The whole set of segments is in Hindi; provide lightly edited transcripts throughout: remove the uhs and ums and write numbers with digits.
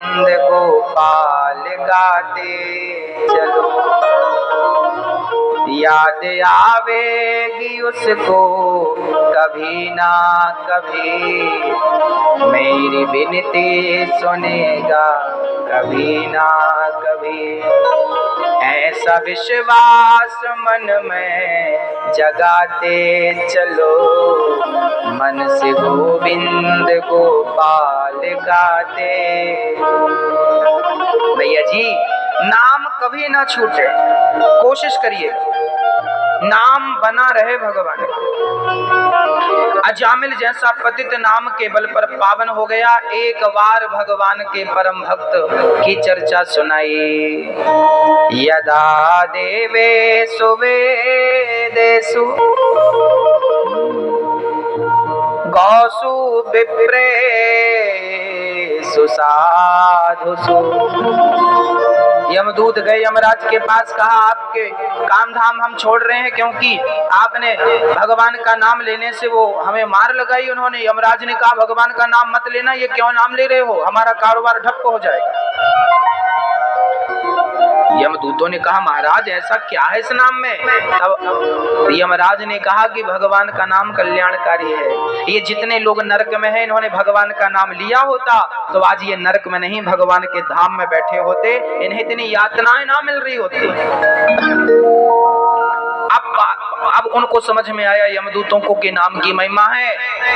नंद गोपाल गाते चलो, याद आवेगी उसको कभी ना कभी, मेरी विनती सुनेगा कभी ना कभी। ऐसा विश्वास मन में जगाते चलो, मन से गोविंद गोपाल गाते। भैया जी, नाम कभी ना छूटे, कोशिश करिए नाम बना रहे भगवान। अजामिल जैसा पतित नाम के बल पर पावन हो गया। एक बार भगवान के परम भक्त की चर्चा सुनाई। यदा देवेषु वेदेषु गौसु विप्रेषु साधुषु। यमदूत गए यमराज के पास, कहा आपके काम धाम हम छोड़ रहे हैं क्योंकि आपने भगवान का नाम लेने से वो हमें मार लगाई। उन्होंने, यमराज ने कहा भगवान का नाम मत लेना, ये क्यों नाम ले रहे हो, हमारा कारोबार ठप हो जाएगा। यमदूतों ने कहा महाराज ऐसा क्या है इस नाम में। तब यमराज ने कहा कि भगवान का नाम कल्याणकारी है। ये जितने लोग नरक में हैं, इन्होंने भगवान का नाम लिया होता तो आज ये नरक में नहीं भगवान के धाम में बैठे होते, इन्हें इतनी यातनाएं ना मिल रही होती। अब उनको समझ में आया यमदूतों को कि नाम की महिमा है।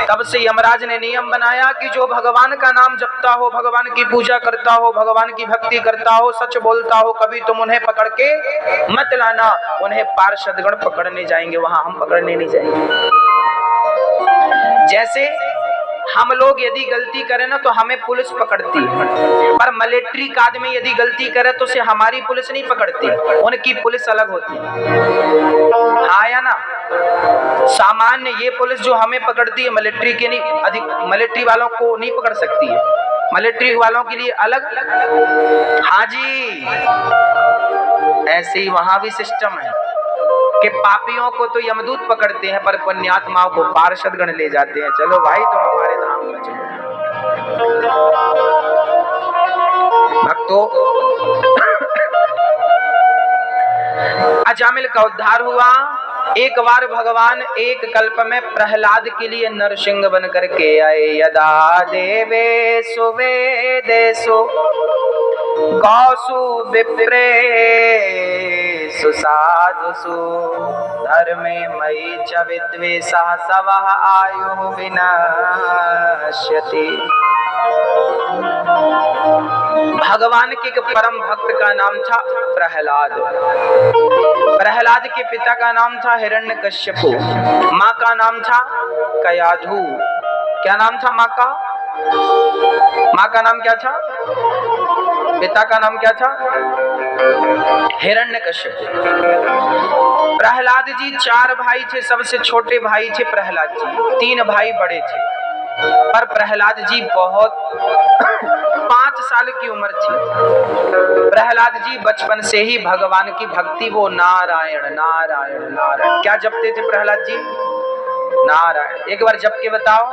तब से यमराज ने नियम बनाया कि जो भगवान का नाम जपता हो, भगवान की पूजा करता हो, भगवान की भक्ति करता हो, सच बोलता हो, कभी तुम उन्हें पकड़ के मत लाना। उन्हें पार्षदगण पकड़ने जाएंगे, वहां हम पकड़ने नहीं जाएंगे। जैसे हम लोग यदि गलती करें ना तो हमें पुलिस पकड़ती है, पर मिलिट्री का आदमी यदि गलती करे तो उसे हमारी पुलिस नहीं पकड़ती, उनकी पुलिस अलग होती है। हाँ या ना? सामान्य ये पुलिस जो हमें पकड़ती है मिलिट्री के नहीं, अधिक मिलिट्री वालों को नहीं पकड़ सकती है, मिलिट्री वालों के लिए अलग। हाँ जी, ऐसे ही वहां भी सिस्टम है कि पापियों को तो यमदूत पकड़ते हैं पर पुण्यात्माओं को पार्षदगण ले जाते हैं। चलो भाई तुम हमारे धाम में चलो। भक्तों, अजामिल का उद्धार हुआ। एक बार भगवान एक कल्प में प्रहलाद के लिए नरसिंह बन करके आए। यदा देवेषु वेदेषु गौसु विप्रेषु साधुषु धर्मे मयि च विद्वेषः सवः आयुः विनश्यति। भगवान के एक परम भक्त का नाम था प्रहलाद। प्रहलाद के पिता का नाम था हिरण्यकश्यपु, माँ का नाम था कयाधु। क्या नाम था माँ का? माँ का नाम क्या था? पिता का नाम क्या था? हिरण्यकश्यप। प्रहलाद जी 4 भाई थे, सबसे छोटे भाई थे प्रहलाद जी, 3 भाई बड़े थे। पर प्रहलाद जी बहुत 5 साल की उम्र थी। प्रहलाद जी बचपन से ही भगवान की भक्ति, वो नारायण नारायण नारायण क्या जपते थे प्रहलाद जी? नारायण। एक बार जप के बताओ,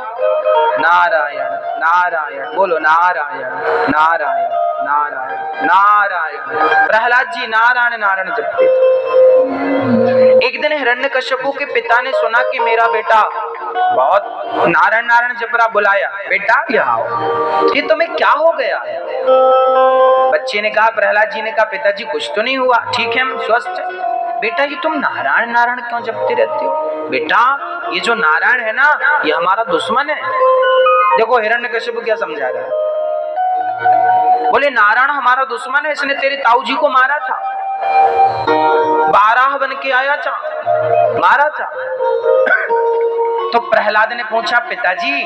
नारायण नारायण, बोलो नारायण नारायण नारायण नारायण। प्रहलाद जी नारायण नारायण जपते थे। एक दिन हिरण्यकश्यपु के पिता ने सुना कि मेरा बेटा बहुत नारायण नारायण जप रहा, बुलाया, बेटा यहाँ आओ, ये तुम्हें क्या हो गया? बच्चे ने कहा, प्रहलाद जी ने कहा, पिताजी कुछ तो नहीं हुआ, ठीक है हम स्वस्थ। बेटा ये तुम नारायण नारायण क्यों जपते रहते हो? बेटा ये जो नारायण है ना, ये हमारा दुश्मन है। देखो हिरण्यकश्यप क्या समझा रहा है। बोले नारायण हमारा दुश्मन है, इसने तेरे ताऊ जी को मारा था, 12 बन के आया था, मारा था। तो प्रहलाद ने पूछा, पिताजी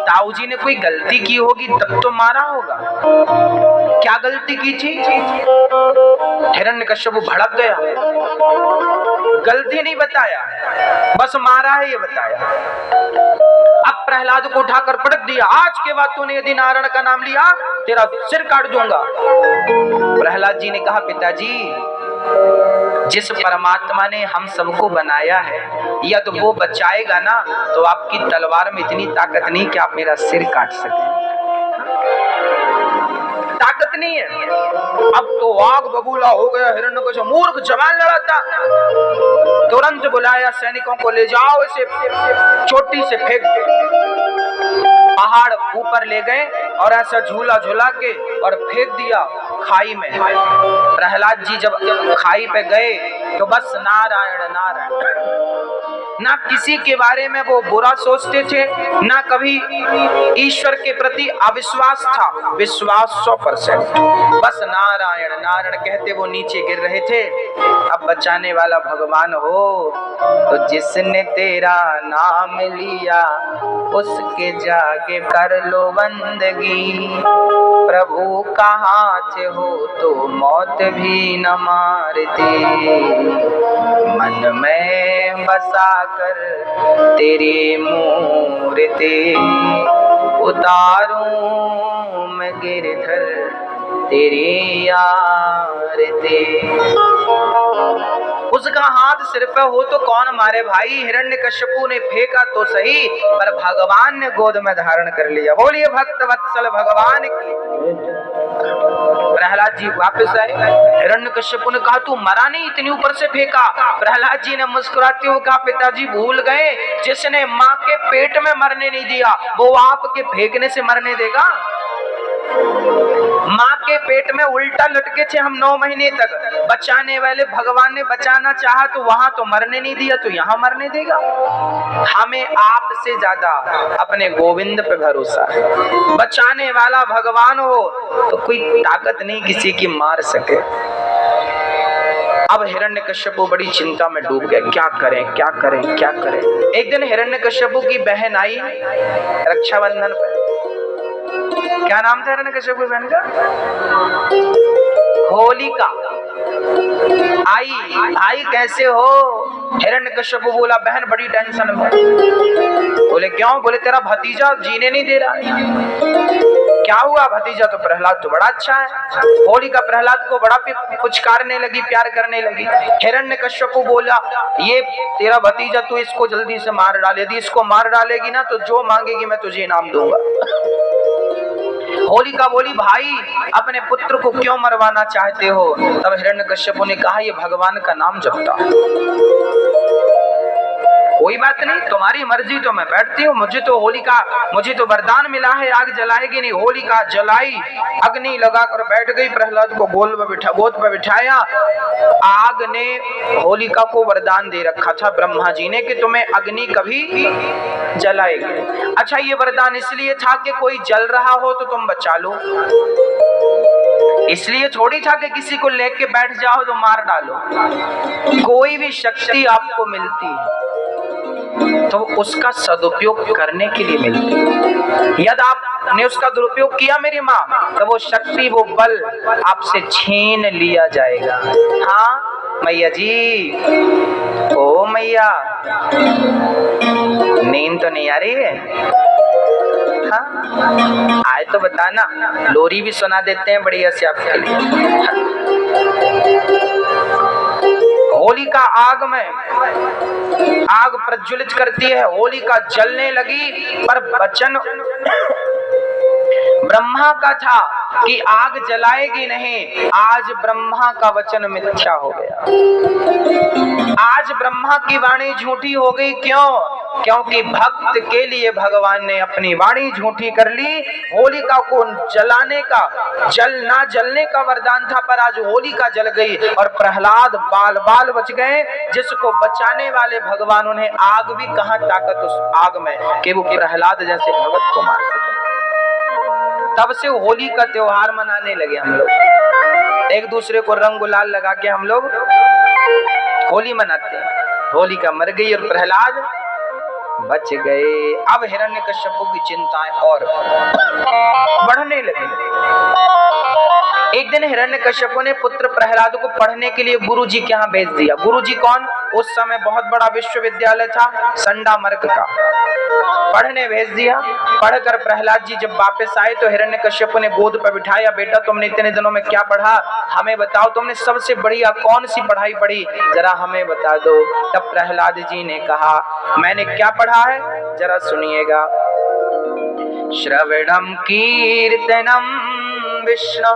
ताऊ जी ने कोई गलती की होगी तब तो मारा होगा, क्या गलती की थी? हिरण्यकश्यप भड़क गया, गलती नहीं बताया, बस मारा है ये बताया। अब प्रहलाद को उठाकर पटक दिया, आज के बाद तूने यदि नारायण का नाम लिया तेरा सिर काट दूंगा। प्रहलाद जी ने कहा, पिताजी जिस परमात्मा ने हम सबको बनाया है, या तो वो बचाएगा ना, तो आपकी तलवार में इतनी ताकत नहीं कि आप मेरा सिर काट सकें। ताकत अब तो आग बबूला हो गया। हिरण्यकश्यप मूर्ख जवान लड़ा था, तुरंत बुलाया सैनिकों को, ले जाओ इसे चोटी से फेंक दो। पहाड़ ऊपर ले गए और ऐसा झूला झूला के और फेंक दिया खाई में। प्रहलाद जी जब खाई पे गए तो बस नारायण नारायण, ना किसी के बारे में वो बुरा सोचते थे, ना कभी ईश्वर के प्रति अविश्वास था, विश्वास 100%। बस नारायण नारायण कहते वो नीचे गिर रहे थे। अब बचाने वाला भगवान हो तो जिसने तेरा नाम लिया उसके जाके कर लो बंदगी। प्रभु का हाथ हो तो मौत भी न मारती, मन में बसा कर तेरी मूर्ति उतारूं मैं गिरधर तेरी आरती। उसका हाथ सिर पे हो तो कौन मारे भाई। हिरण्यकश्यपु ने फेंका तो सही, पर भगवान ने गोद में धारण कर लिया। बोलिए भक्त वत्सल भगवान की। प्रहलाद जी वापस आए। हिरण्यकश्यपु ने कहा तू मरा नहीं, इतनी ऊपर से फेंका। प्रहलाद जी ने मुस्कुराते हुए कहा पिताजी भूल गए, जिसने माँ के पेट में मरने नहीं दिया वो आपके फेंकने से मरने देगा। माँ के पेट में उल्टा लटके थे हम 9 महीने तक, बचाने वाले भगवान ने बचाना चाहा तो वहां तो मरने नहीं दिया, तो यहाँ मरने देगा। हमें आपसे ज्यादा अपने गोविंद पे भरोसा है। बचाने वाला भगवान हो तो कोई ताकत नहीं किसी की मार सके। अब हिरण्यकश्यपु बड़ी चिंता में डूब गए, क्या करें क्या करें क्या करें। एक दिन हिरण्यकश्यपु की बहन आई रक्षाबंधन पे। क्या नाम था हिरण्यकश्यप की बहन का? होलिका। आई कैसे हो? हिरण्यकश्यप बोला बहन बड़ी टेंशन में। बोले क्यों? बोले तेरा भतीजा जीने नहीं दे रहा। क्या हुआ? भतीजा तो प्रहलाद तो बड़ा अच्छा है। होलिका प्रहलाद को बड़ा पुचकारने लगी, प्यार करने लगी। हिरण्यकश्यप बोला ये तेरा भतीजा, तू इसको जल्दी से मार डाल, यदि इसको मार डालेगी ना तो जो मांगेगी मैं तुझे इनाम दूंगा। होलिका बोली भाई अपने पुत्र को क्यों मरवाना चाहते हो? तब हिरण्यकश्यप ने कहा ये भगवान का नाम जपता है। कोई बात नहीं, तुम्हारी मर्जी, तो मैं बैठती हूँ। मुझे तो वरदान मिला है आग जलाएगी नहीं। होलिका जलाई, अग्नि लगाकर बैठ गई। प्रहलाद को गोद पे बिठाया। आग ने होलिका को वरदान दे रखा था ब्रह्मा जी ने कि तुम्हें अग्नि कभी जलाएगी। अच्छा ये वरदान इसलिए था कि कोई जल रहा हो तो तुम बचा लो, इसलिए थोड़ी था कि किसी को लेके बैठ जाओ तो मार डालो। कोई भी शक्ति आपको मिलती है तो उसका सदुपयोग करने के लिए मिलती है। यदि आपने उसका दुरुपयोग किया मेरी माँ, तो वो शक्ति वो बल आपसे छीन लिया जाएगा। हाँ मैया जी, ओ मैया नींद तो नहीं आ रही है? हाँ आए तो बताना, लोरी भी सुना देते हैं बढ़िया से आपके लिए। होलिका आग प्रज्वलित करती है, होलिका जलने लगी, पर वचन ब्रह्मा का था कि आग जलाएगी नहीं। आज ब्रह्मा का वचन मिथ्या हो गया। आज ब्रह्मा की वाणी झूठी हो गई। क्यों? क्योंकि भक्त के लिए भगवान ने अपनी वाणी झूठी कर ली। होलिका को जलाने का, ना जलने का वरदान था, पर आज होलिका जल गई और प्रहलाद बाल बच गए। जिसको बचाने वाले भगवान, उन्हें आग भी कहां ताकत उस आग में कि वो प्रहलाद जैसे भगत को मार सके। तब से होली का त्योहार मनाने लगे हम लोग। एक दूसरे को रंग गुलाल लगा के हम लोग होली मनाते हैं। होलिका मर गई और प्रहलाद बच गए। अब हिरण्यकश्यप की चिंताएं और बढ़ने लगी। एक दिन हिरण्यकश्यप ने पुत्र प्रहलाद को पढ़ने के लिए गुरु जी के यहाँ भेज दिया। गुरु जी कौन? उस समय बहुत बड़ा विश्वविद्यालय था संडामर्क का। पढ़ने भेज दिया। पढ़कर प्रहलाद जी जब वापस आए तो हिरण्यकश्यप ने गोद पर बिठाया, बेटा तुमने इतने दिनों में क्या पढ़ा, हमें बताओ। तुमने सबसे बढ़िया कौन सी पढ़ाई पढ़ी, जरा हमें बता दो। तब प्रहलाद जी ने कहा मैंने क्या पढ़ा है, जरा सुनिएगा। श्रवणम कीर्तनम विष्णु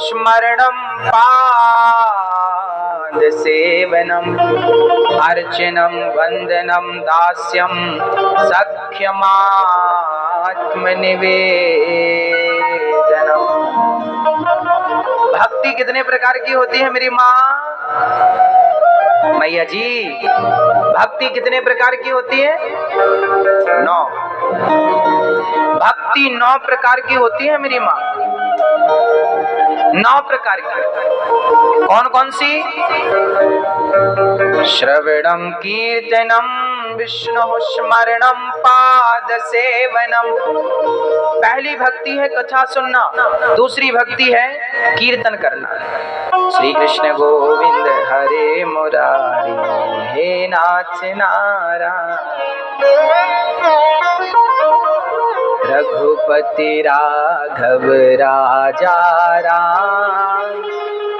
स्मरणं पाद सेवनम अर्चनम वंदनम दास्यम सख्यमात्मनिवेदनम। भक्ति कितने प्रकार की होती है मेरी माँ? मैया जी, भक्ति कितने प्रकार की होती है? 9। भक्ति 9 प्रकार की होती है मेरी माँ, 9 प्रकार की। कौन कौन सी? श्रवणम कीर्तनम विष्णु स्मरणम पाद सेवनम। पहली भक्ति है कथा सुनना, दूसरी भक्ति है कीर्तन करना। श्री कृष्ण गोविंद हरे मुरारी, हे नाथ नारायण, रघुपति राघव राजा राम,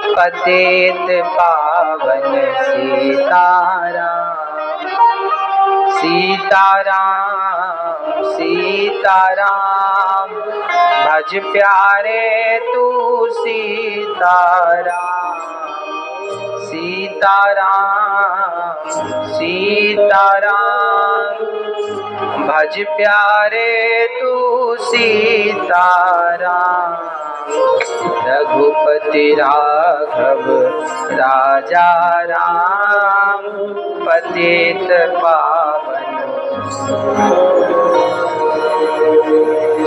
पतित पावन सीताराम। सीताराम सीताराम भज प्यारे तू सीताराम। सीताराम सीताराम भज प्यारे तू सीताराम। रघुपति राघव राजा राम, पतित पावन।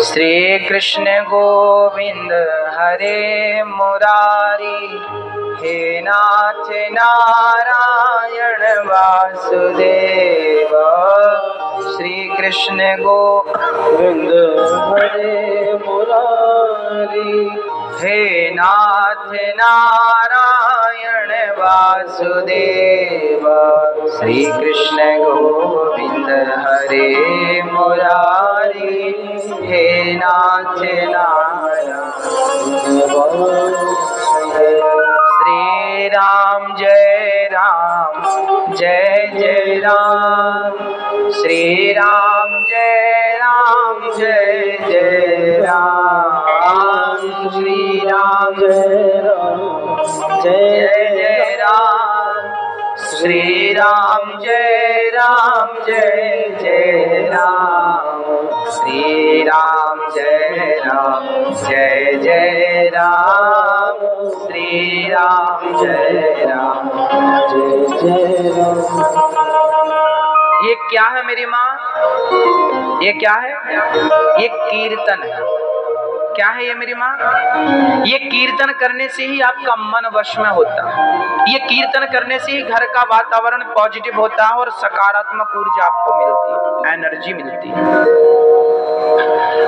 श्री कृष्ण गोविंद हरे मुरारी, हे नाथ नारायण वासुदेव। श्री कृष्ण गोविंद हरे मुरारी, हे नाथ नारायण वासुदेव। श्री कृष्ण गोविंद हरे मुरारी, हे नाथ नारायण वासुदेव। श्री राम जय राम, जय जय राम। श्री राम जय राम, जय जय राम। श्री राम जय राम, जय जय राम। श्री राम जय राम, जय जय राम। श्री राम जय राम, जय जय राम। श्री राम जय राम, जय जय राम। ये क्या है मेरी माँ? ये क्या है? ये कीर्तन है। क्या है ये मेरी माँ? ये कीर्तन करने से ही आपका मन वश में होता है। ये कीर्तन करने से ही घर का वातावरण पॉजिटिव होता है और सकारात्मक ऊर्जा आपको मिलती है, एनर्जी मिलती है।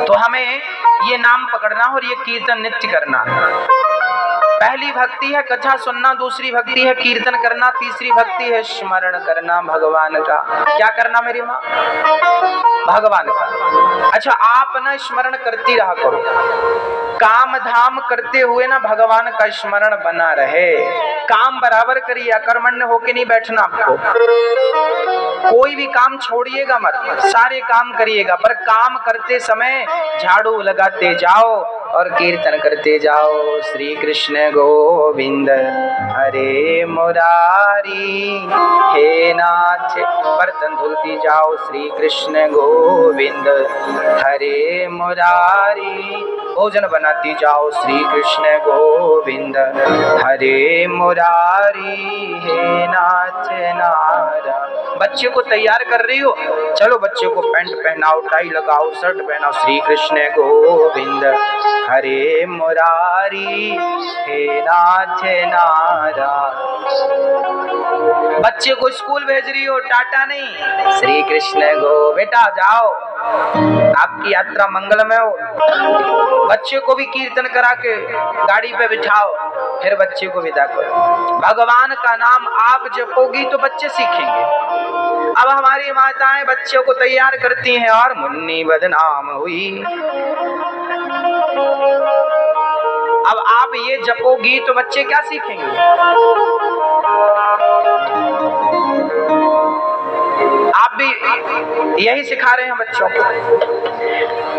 तो हमें ये नाम पकड़ना और ये कीर्तन नित्य करना। पहली भक्ति है कथा सुनना, दूसरी भक्ति है कीर्तन करना, तीसरी भक्ति है स्मरण करना भगवान का। क्या करना मेरी माँ? भगवान का। अच्छा, आप ना स्मरण करती रहा करो, काम धाम करते हुए ना भगवान का स्मरण बना रहे। काम बराबर करिए, अकर्मण्य होके नहीं बैठना आपको। कोई भी काम छोड़िएगा मत, सारे काम करिएगा, पर काम करते समय झाड़ू लगाते जाओ और कीर्तन करते जाओ। श्री कृष्ण गोविंद हरे मुरारी, हे नाथ। बर्तन धुलती जाओ, श्री कृष्ण गोविंद हरे मुरारी। भोजन बनाती जाओ, श्री कृष्ण गोविंद हरे मुरारी, हे नाथ नारायण। बच्चे को तैयार कर रही हो, चलो बच्चे को पैंट पहनाओ, टाई लगाओ, शर्ट पहनाओ। श्री कृष्ण गोविंद हरे मुरारी, हे नाथ नारायण। बच्चे को स्कूल भेज रही हो, टाटा नहीं, श्री कृष्ण गो, बेटा जाओ, आपकी यात्रा मंगलमय हो। बच्चे को भी कीर्तन करा के गाड़ी पे बिठाओ, फिर बच्चे को विदा करो। भगवान का नाम आप जपोगी तो बच्चे सीखेंगे। अब हमारी माताएं बच्चों को तैयार करती हैं और मुन्नी बदनाम हुई। अब आप ये जपोगी तो बच्चे क्या सीखेंगे? आप भी यही सिखा रहे हैं बच्चों को।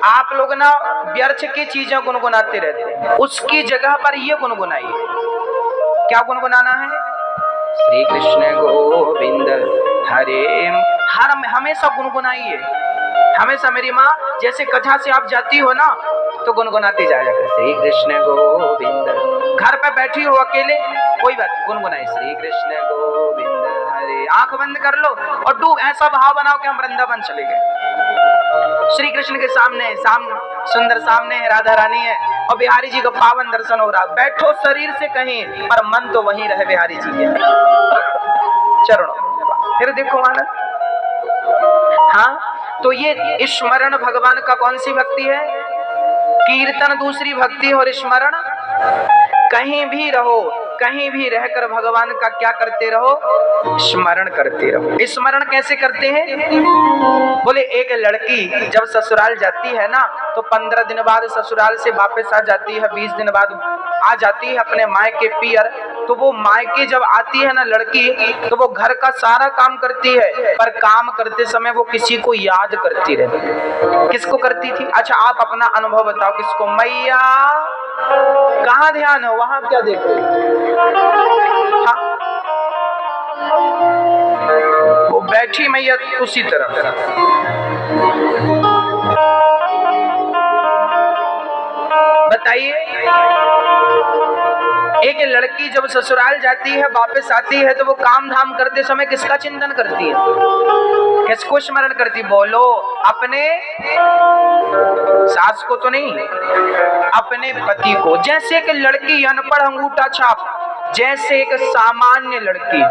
आप लोग ना व्यर्थ की चीजें गुनगुनाते रहते हैं, उसकी जगह पर ये गुनगुनाइए। क्या गुनगुनाना है? श्री कृष्ण गोविंद हरे, हमेशा गुनगुनाइए। हमेशा मेरी माँ जैसे कथा से आप जाती हो ना तो गुनगुनाते जाया कर, श्री कृष्ण गोविंद। घर पे बैठी हो अकेले कोई बात गुनगुनाए, श्री कृष्ण गोविंद हरे। आंख बंद कर लो और डूब, ऐसा भाव बनाओ कि हम वृंदावन चले गए। श्री कृष्ण के सामने सुंदर सामने है, राधा रानी है और बिहारी जी का पावन दर्शन हो रहा। बैठो शरीर से कहीं पर मन तो वहीं रहे बिहारी जी के चरणों। फिर देखो आनंद। हाँ, तो ये स्मरण भगवान का कौन सी भक्ति है? कीर्तन दूसरी भक्ति और स्मरण। कहीं भी रहो, कहीं भी रहकर भगवान का क्या करते रहो? स्मरण करते रहो। स्मरण कैसे करते हैं? बोले एक लड़की जब ससुराल जाती है ना तो 15 दिन बाद ससुराल से वापस आ जाती है, 20 दिन बाद आ जाती है अपने मायके पियर। तो वो मायके जब आती है ना लड़की तो वो घर का सारा काम करती है, पर काम करते समय वो किसी को याद करती रहती है। किसको करती थी? अच्छा आप अपना अनुभव बताओ, किसको? मैया कहाँ ध्यान है, वहां क्या देख रहे हो? हाँ? वो बैठी मैया उसी तरफ। बताइए, एक लड़की जब ससुराल जाती है वापस आती है तो वो काम धाम करते समय किसका चिंतन करती है? किसको स्मरण करती? बोलो, अपने सास को तो नहीं, अपने पति को। जैसे एक लड़की अनपढ़ अंगूठा छाप, जैसे एक सामान्य लड़की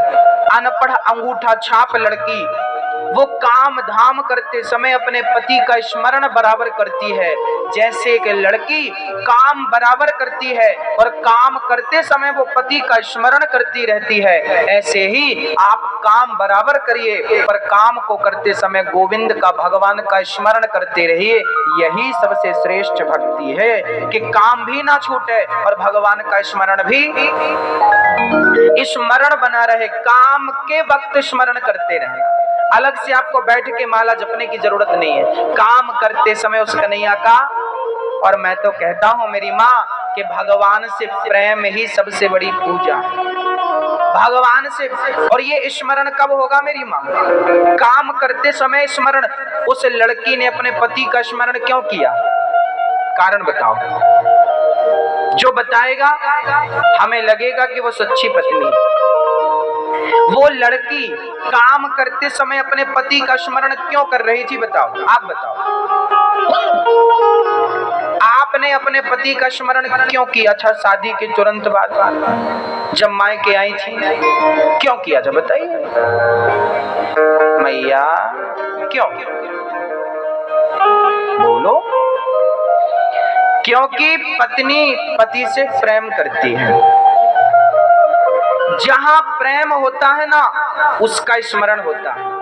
अनपढ़ अंगूठा छाप लड़की वो काम धाम करते समय अपने पति का स्मरण बराबर करती है। जैसे एक लड़की काम बराबर करती है और काम करते समय वो पति का स्मरण करती रहती है, ऐसे ही आप काम बराबर करिए पर काम को करते समय गोविंद का, भगवान का स्मरण करते रहिए। यही सबसे श्रेष्ठ भक्ति है कि काम भी ना छूटे और भगवान का स्मरण भी स्मरण बना रहे। काम के वक्त स्मरण करते रहे। अलग से आपको बैठ के माला जपने की जरूरत नहीं है, काम करते समय उस कन्हैया का। और मैं तो कहता हूं मेरी माँ कि भगवान से प्रेम ही सबसे बड़ी पूजा है, भगवान से। और ये स्मरण कब होगा मेरी माँ? काम करते समय स्मरण। उस लड़की ने अपने पति का स्मरण क्यों किया? कारण बताओ। जो बताएगा हमें लगेगा कि वो सच्ची पत्नी है। वो लड़की काम करते समय अपने पति का स्मरण क्यों कर रही थी? बताओ, आप बताओ। आपने अपने पति का स्मरण क्यों किया? अच्छा, शादी के तुरंत बाद जब मायके आई थी क्यों किया? जब बताइए मैया, क्यों? बोलो। क्योंकि पत्नी पति से प्रेम करती है। जहां प्रेम होता है ना उसका स्मरण होता है।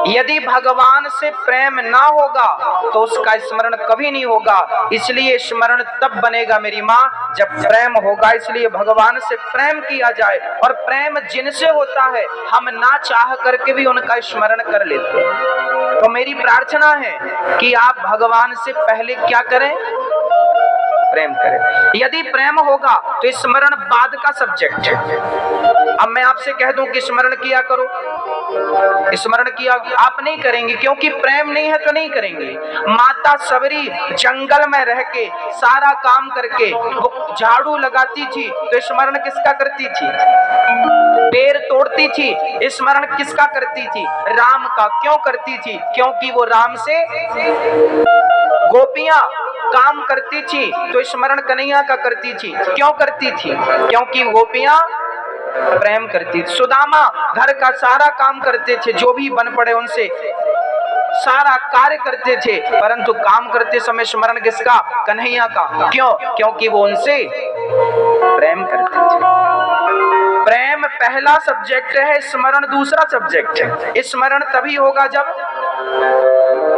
यदि भगवान से प्रेम ना होगा तो उसका स्मरण कभी नहीं होगा। इसलिए स्मरण तब बनेगा मेरी माँ जब प्रेम होगा। इसलिए भगवान से प्रेम किया जाए, और प्रेम जिनसे होता है हम ना चाह करके भी उनका स्मरण कर लेते हैं। तो मेरी प्रार्थना है कि आप भगवान से पहले क्या करें? प्रेम करें। यदि प्रेम होगा तो स्मरण बाद का सब्जेक्ट है। अब मैं आपसे कह दूं कि स्मरण किया करो, स्मरण किया आप नहीं करेंगे क्योंकि प्रेम नहीं है तो नहीं करेंगे। माता सबरी जंगल में रह के सारा काम करके वो झाड़ू लगाती थी तो स्मरण किसका करती थी? पेड़ तोड़ती थी, स्मरण किसका करती थी? राम का। क्यों करती थी? क्योंकि वो राम से गोपियां काम करती थी तो स्मरण कन्हैया का करती थी। क्यों करती थी? क्योंकि गोपियां प्रेम करती थी। सुदामा घर का सारा काम करते थे, जो भी बन पड़े उनसे सारा कार्य करते थे, परंतु काम करते समय स्मरण किसका? कन्हैया का। क्यों? क्योंकि वो उनसे प्रेम करते थे। प्रेम पहला सब्जेक्ट है, स्मरण दूसरा सब्जेक्ट है। स्मरण तभी होगा जब,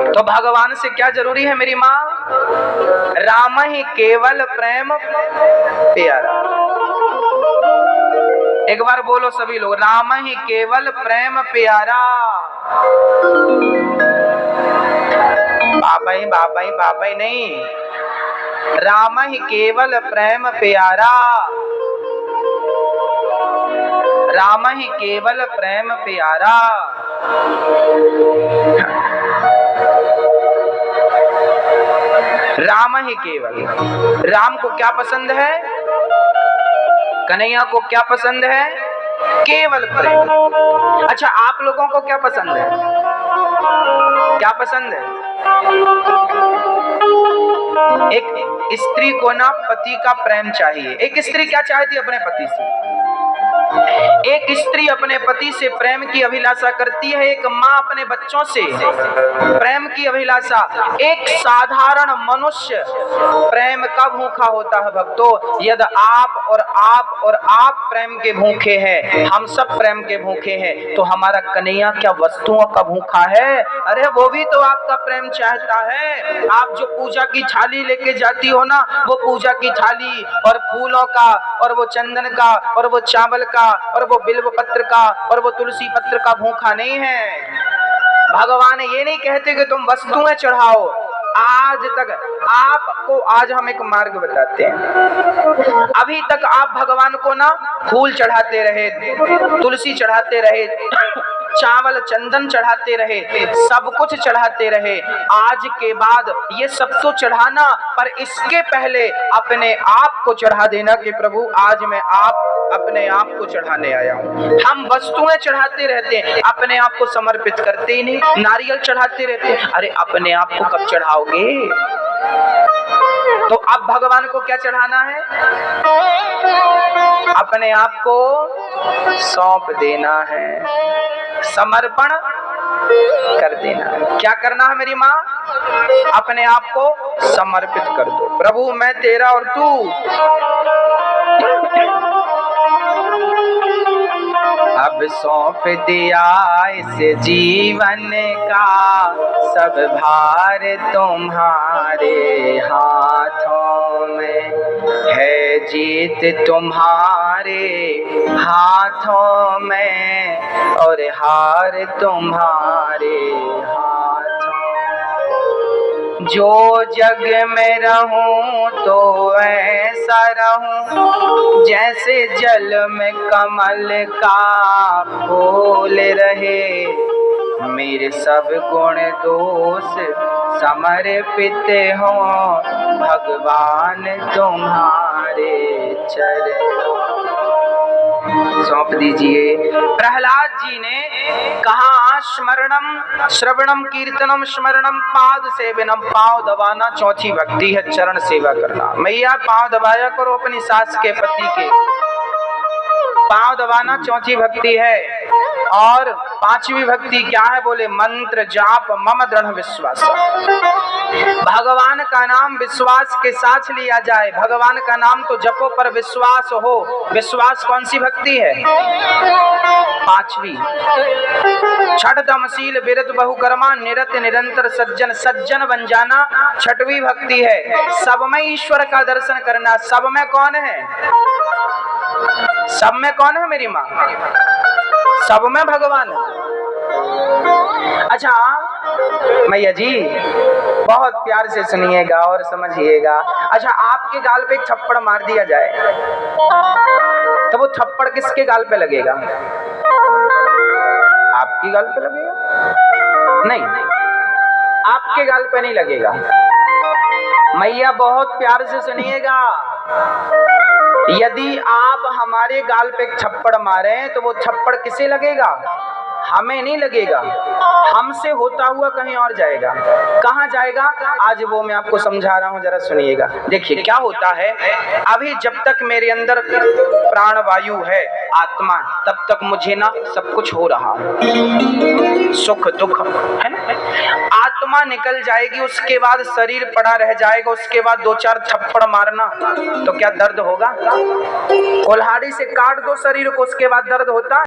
तो भगवान से क्या जरूरी है मेरी माँ? राम ही केवल प्रेम प्यारा। एक बार बोलो सभी लोग, राम ही केवल प्रेम प्यारा। बाबाई बाबाई बाबाई नहीं, राम ही केवल प्रेम प्यारा, राम ही केवल प्रेम प्यारा। राम ही केवल, राम को क्या पसंद है, कन्हैया को क्या पसंद है, केवल प्रेम। अच्छा आप लोगों को क्या पसंद है, क्या पसंद है? एक स्त्री को ना पति का प्रेम चाहिए। एक स्त्री क्या चाहती है अपने पति से? एक स्त्री अपने पति से प्रेम की अभिलाषा करती है, एक माँ अपने बच्चों से प्रेम की अभिलाषा। एक साधारण मनुष्य प्रेम का भूखा होता है भक्तों। यदि आप और आप प्रेम के भूखे हैं, हम सब प्रेम के भूखे हैं, तो हमारा कन्हैया क्या वस्तुओं का भूखा है? अरे वो भी तो आपका प्रेम चाहता है। आप जो पूजा की थाली लेके जाती हो ना, वो पूजा की थाली और फूलों का और वो चंदन का और वो चावल का और वो बिल्व पत्र का और वो तुलसी पत्र का भूखा नहीं है। भगवान ये नहीं कहते कि तुम वस्तुएं चढ़ाओ। आज तक आपको, आज हम एक मार्ग बताते हैं। अभी तक आप भगवान को ना फूल चढ़ाते रहे, तुलसी चढ़ाते रहे, चावल चंदन चढ़ाते रहे, सब कुछ चढ़ाते रहे। आज के बाद ये सब तो चढ़ाना, पर इसके पहले अपने आप को चढ़ा देना कि प्रभु आज मैं अपने आप को चढ़ाने आया हूँ। हम वस्तुएं चढ़ाते रहते हैं, अपने आप को समर्पित करते ही नहीं। नारियल चढ़ाते रहते हैं, अरे अपने आप को कब चढ़ाओगे? तो अब भगवान को क्या चढ़ाना है? अपने आप को सौंप देना है, समर्पण कर देना है। क्या करना है मेरी माँ? अपने आप को समर्पित कर दो। प्रभु मैं तेरा और तू। अब सौंप दिया इस जीवन का सब भार तुम्हारे हाथों में है, जीत तुम्हारे हाथों में और हार तुम्हारे हाथों। जो जग में रहूं तो ऐसा रहूं जैसे जल में कमल का फूल रहे। मेरे सब गुण दोष समर्पित हों भगवान तुम्हारे चरणों। सौंप दीजिए। प्रहलाद जी ने कहा स्मरणम श्रवणम कीर्तनम स्मरणम पाद सेवनम, पांव दबाना चौथी भक्ति है, चरण सेवा करना। मैया पांव दबाया करो अपनी सास के पति के, पांव दबाना चौथी भक्ति है। और पांचवी भक्ति क्या है? बोले मंत्र जाप मम दृढ़ विश्वास। भगवान का नाम विश्वास के साथ लिया जाए। भगवान का नाम तो जपो पर विश्वास हो। विश्वास कौन सी भक्ति है? पांचवी। छठ दमशील विरत बहुकर्मा निरत निरंतर सज्जन, सज्जन बन जाना छठवीं भक्ति है। सब में ईश्वर का दर्शन करना। सब में कौन है? सब में कौन है मेरी माँ? सब में भगवान है। अच्छा मैया जी बहुत प्यार से सुनिएगा और समझिएगा। अच्छा आपके गाल पे एक थप्पड़ मार दिया जाए तो वो थप्पड़ किसके गाल पे लगेगा? आपकी गाल पे लगेगा? नहीं, आपके गाल पे नहीं लगेगा। मैया बहुत प्यार से सुनिएगा। यदि आप हमारे गाल पे एक थप्पड़ मारे तो वो थप्पड़ किसे लगेगा? हमें नहीं लगेगा, हमसे होता हुआ कहीं और जाएगा। कहाँ जाएगा? आज वो मैं आपको समझा रहा हूँ, जरा सुनिएगा। देखिए क्या होता है, अभी जब तक मेरे अंदर प्राण वायु है, आत्मा, तब तक मुझे ना सब कुछ हो रहा है, सुख दुख है ना। आत्मा निकल जाएगी, उसके बाद शरीर पड़ा रह जाएगा, उसके बाद दो चार थप्पड़ मारना तो क्या दर्द होगा? कुल्हाड़ी से काट दो शरीर को, उसके बाद दर्द होता